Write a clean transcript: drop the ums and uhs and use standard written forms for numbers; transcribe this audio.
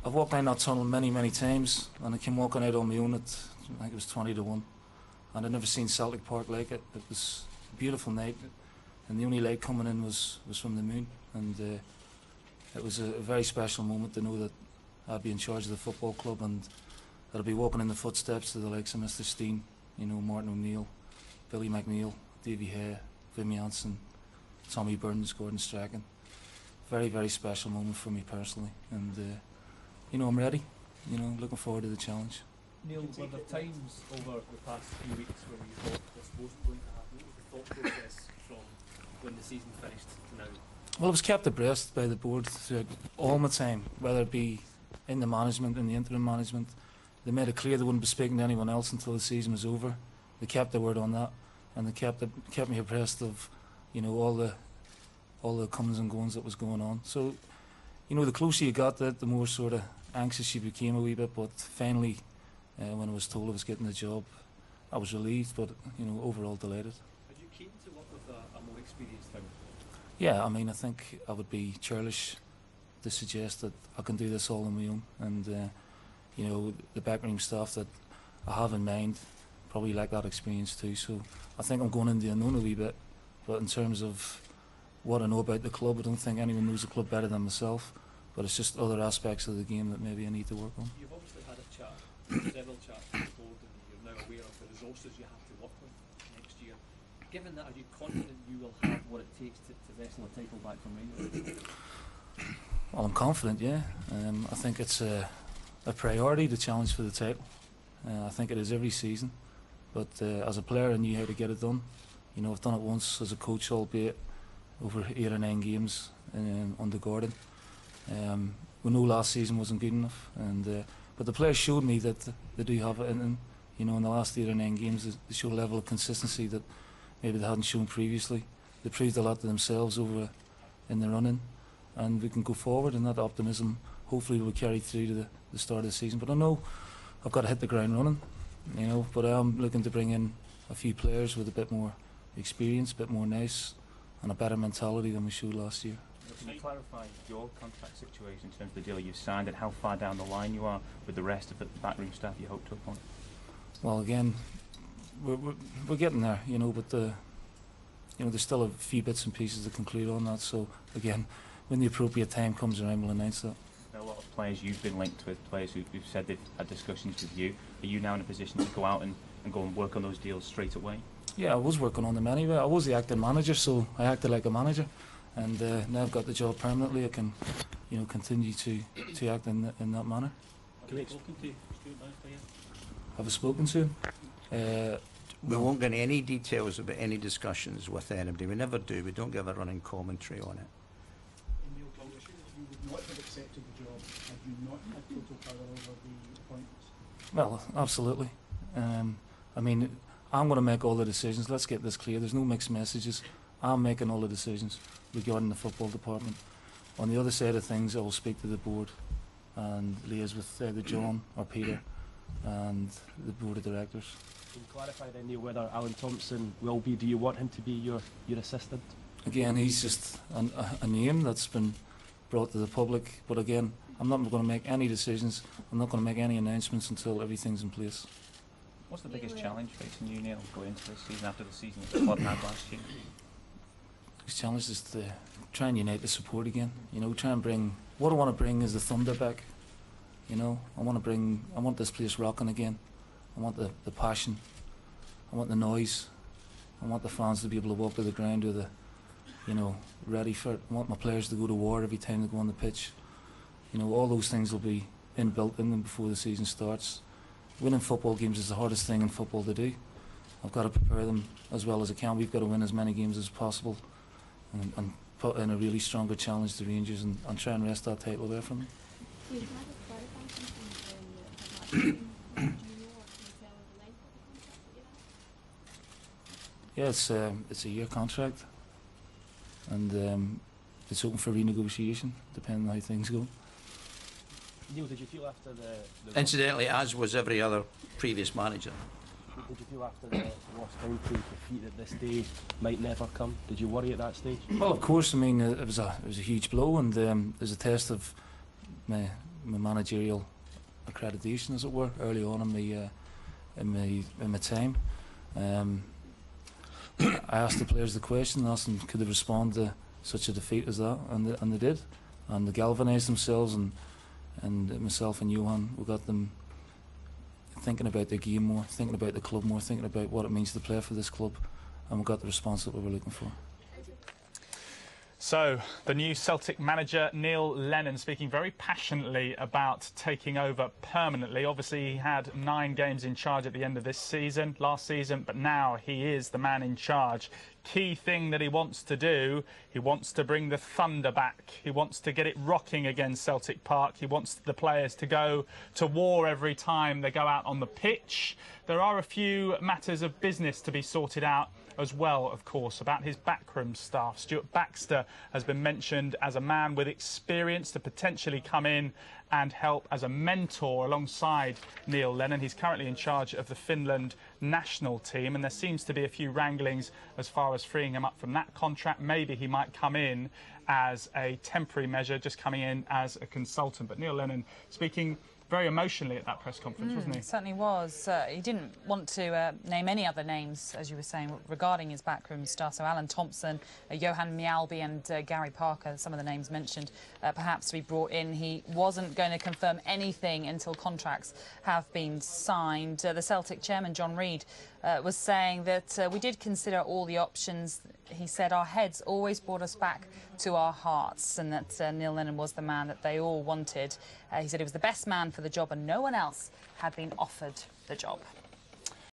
I've walked down that tunnel many, many times, and I came walking out on my own at, I think it was 20 to 1, and I'd never seen Celtic Park like it. It was a beautiful night, and the only light coming in was from the moon, and it was a very special moment to know that I'd be in charge of the football club, and I'd be walking in the footsteps of the likes of Mr. Steen, you know, Martin O'Neill, Billy McNeil, Davy Hay, Vimy Janssen, Tommy Burns, Gordon Strachan. Very, very special moment for me personally, and you know, I'm ready. You know, looking forward to the challenge. Neil, were there times over the past few weeks when you thought this wasn't going to happen? What was the thought process from when the season finished to now? Well, I was kept abreast by the board throughout all my time, whether it be in the management, in the interim management. They made it clear they wouldn't be speaking to anyone else until the season was over. They kept their word on that, and they kept me abreast of, you know, all the comings and goings that was going on. So, you know, the closer you got to it, the more sort of anxious you became a wee bit. But finally, when I was told I was getting the job, I was relieved, but you know, overall delighted. Are you keen to work with a more experienced team? Yeah, I mean, I think I would be churlish to suggest that I can do this all on my own, and you know, the backroom staff that I have in mind probably like that experience too. So I think I'm going into the unknown a wee bit, but in terms of what I know about the club, I don't think anyone knows the club better than myself, but it's just other aspects of the game that maybe I need to work on. You've obviously had a chat, several chats with the board, and you're now aware of the resources you have to work with next year. Given that, are you confident you will have what it takes to wrestle a title back from Rangers? Well, I'm confident, yeah. I think it's a priority to challenge for the title. I think it is every season, but as a player I knew how to get it done. You know, I've done it once as a coach, albeit over 8 or 9 games under Gordon. We know last season wasn't good enough, and but the players showed me that they do have it in, you know, in the last 8 or 9 games they show a level of consistency that maybe they hadn't shown previously. They proved a lot to themselves over in the run-in, and we can go forward, and that optimism hopefully will carry through to the start of the season. But I know I've got to hit the ground running, you know, but I'm looking to bring in a few players with a bit more experience, a bit more nice, and a better mentality than we showed last year. Can you clarify your contract situation in terms of the deal you've signed and how far down the line you are with the rest of the backroom staff you hope to appoint? Well, again, we're getting there, you know, but you know, there's still a few bits and pieces to conclude on that. So again, when the appropriate time comes around, we'll announce that. There are a lot of players you've been linked with, players who've said they've had discussions with you. Are you now in a position to go out and go and work on those deals straight away? Yeah, I was working on them anyway. I was the acting manager, so I acted like a manager, and now I've got the job permanently. I can, you know, continue to act in that manner. Have you spoken to Stuart now? Have I spoken to him? We won't get into any details about any discussions with anybody. We never do. We don't give a running commentary on it. Neil, you would not have accepted the job had you not had total power over the appointments? Well, absolutely. I mean, I'm going to make all the decisions. Let's get this clear. There's no mixed messages. I'm making all the decisions regarding the football department. On the other side of things, I will speak to the board and liaise with either John or Peter and the board of directors. Can you clarify then, Neil, whether Alan Thompson will be, do you want him to be your assistant? Again, he's just a name that's been brought to the public, but again, I'm not going to make any decisions, I'm not going to make any announcements until everything's in place. What's the biggest challenge facing you, Neil, going into this season after the season that the club had last year? The biggest challenge is to try and unite the support again, you know, try and bring, what I want to bring is the thunder back, you know, I want this place rocking again. I want the passion, I want the noise, I want the fans to be able to walk to the ground with you know, ready for it. I want my players to go to war every time they go on the pitch. You know, all those things will be inbuilt in them before the season starts. Winning football games is the hardest thing in football to do. I've got to prepare them as well as I can. We've got to win as many games as possible and put in a really stronger challenge to Rangers and try and wrest that title away from them. Yeah, it's a year contract, and it's open for renegotiation, depending on how things go. Neil, did you feel after the Incidentally, as was every other previous manager. Did you feel after the lost country defeat that this day might never come? Did you worry at that stage? Well, of course. I mean, it was a huge blow, and it was a test of my my managerial accreditation, as it were, early on in my time. I asked the players the question, asked them could they respond to such a defeat as that, and they did, and they galvanised themselves, and myself and Johan, we got them thinking about their game more, thinking about the club more, thinking about what it means to play for this club, and we got the response that we were looking for. So, the new Celtic manager, Neil Lennon, speaking very passionately about taking over permanently. Obviously, he had 9 games in charge at the end of last season, but now he is the man in charge. Key thing that he wants to do, he wants to bring the thunder back. He wants to get it rocking against Celtic Park. He wants the players to go to war every time they go out on the pitch. There are a few matters of business to be sorted out as well, of course, about his backroom staff. Stuart Baxter has been mentioned as a man with experience to potentially come in and help as a mentor alongside Neil Lennon. He's currently in charge of the Finland national team, and there seems to be a few wranglings as far as freeing him up from that contract. Maybe he might come in as a temporary measure, just coming in as a consultant. But Neil Lennon speaking very emotionally at that press conference, wasn't he? Certainly was. He didn't want to name any other names, as you were saying, regarding his backroom staff. So Alan Thompson, Johan Mjalby and Gary Parker, some of the names mentioned, perhaps to be brought in. He wasn't going to confirm anything until contracts have been signed. The Celtic chairman, John Reid, was saying that we did consider all the options. He said our heads always brought us back to our hearts, and that Neil Lennon was the man that they all wanted. He said he was the best man for the job and no one else had been offered the job.